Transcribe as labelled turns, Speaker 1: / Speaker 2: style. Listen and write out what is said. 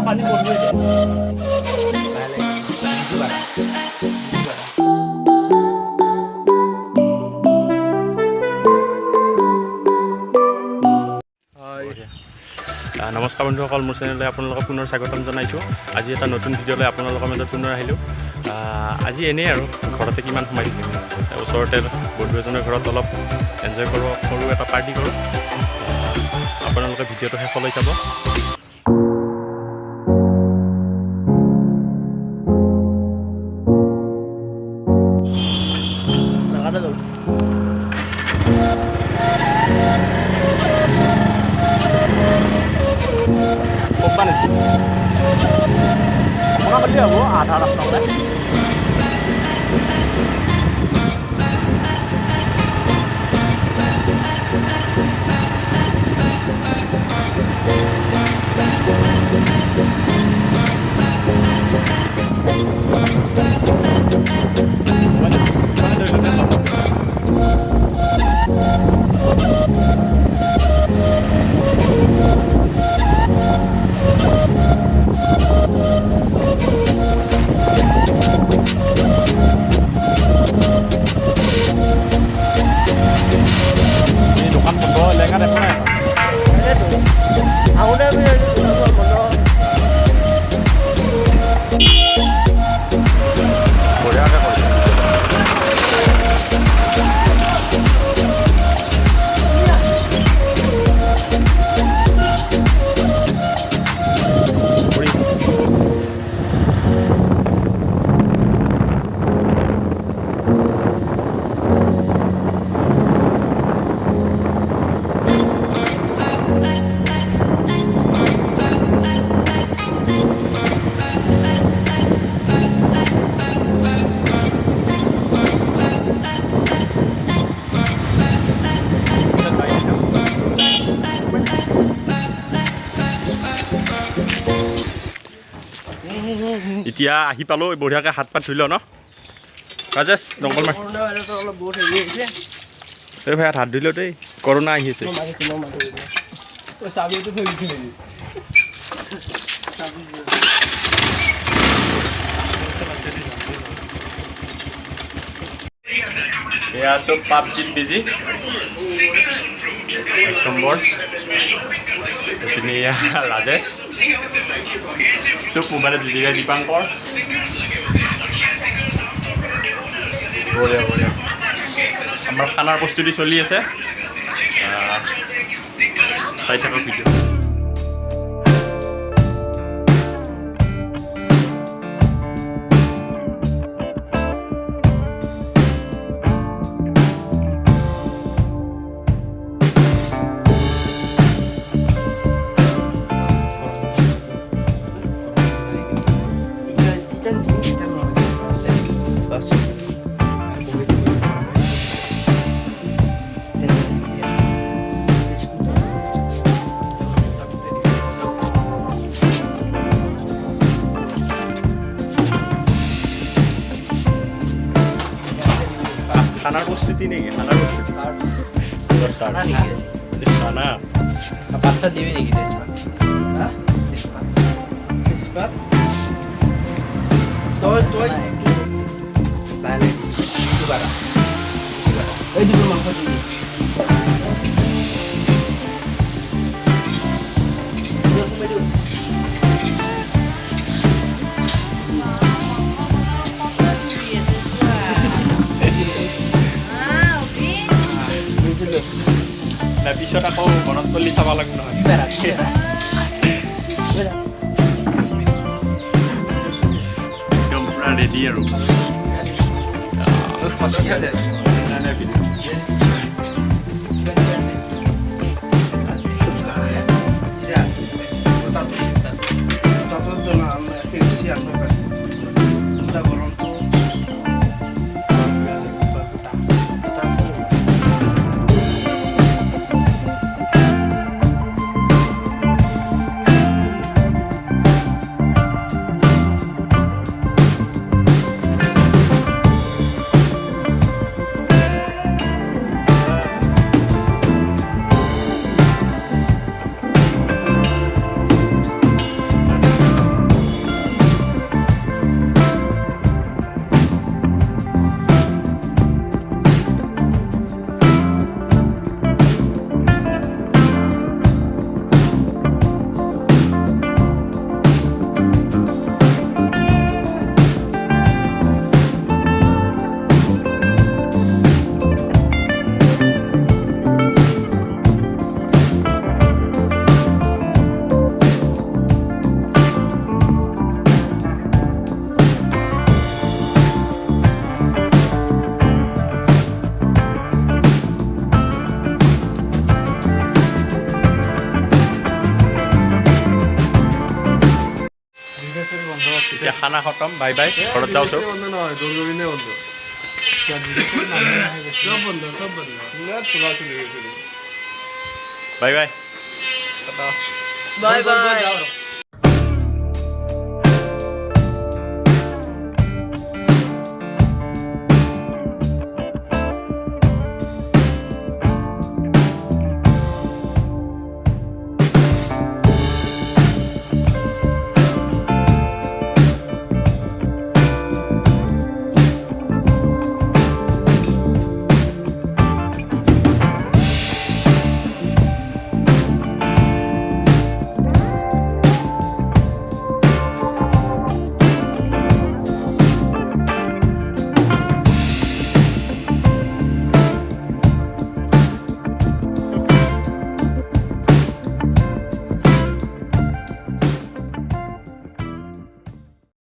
Speaker 1: পানী বন্ধ
Speaker 2: নমস্কাৰ বন্ধুসকল, মোৰ চেনেললৈ আপোনালোকক পুনৰ স্বাগতম জনাইছোঁ। আজি এটা নতুন ভিডিঅ'লৈ আপোনালোকৰ মাজত পুনৰ আহিলোঁ। আজি এনেই আৰু ঘৰতে কিমান সোমাই থাকিম, ওচৰতে বন্ধু এজনৰ ঘৰত অলপ এনজয় কৰোঁ, সৰু এটা পাৰ্টি কৰোঁ। আপোনালোকে ভিডিঅ'টো শেষলৈ চাব।
Speaker 1: মোটামুটি হ'ব আধা ৰাস্তা
Speaker 2: এতিয়া আহি পালোঁ, বঢ়িয়াকৈ হাত পাত ধুই লওঁ ন ৰাজেশ, জংঘল মাৰ এই ভাই হাত ধুই লওঁ দেই, কৰোণা আহি আছে। এয়া চব পাবজিত বিজি এক নম্বৰ। এইপিনে এয়া ৰাজেশ, চব মোবাইলত বিজি, দীপাংকৰ বঢ়িয়া বঢ়িয়া। আমাৰ খানাৰ প্ৰস্তুতি চলি আছে, চাই থাকক ভিডিঅ'। খানার প্রস্তুতি নেই, খানার প্রস্তুতি খানা
Speaker 1: বাচ্চা দিবি নাকি তেজপাত? হ্যাঁ তেজপাত তেজপাত তই তাহলে দুবারা ওই দুটো মাংস দিবি।
Speaker 2: তাৰপিছত আকৌ মনত পল্লি চাব লাগিব নহয়। একদম পুৰা ৰেডি আৰু এতিয়া খানা খতম বাই বাই ঘৰত যাওঁ চব
Speaker 3: বন্ধ নহয় দৌৰ গবিনে বন্ধ সব বন্ধ চলা চলি গৈছিল
Speaker 2: বাই বাই
Speaker 1: বাই বাই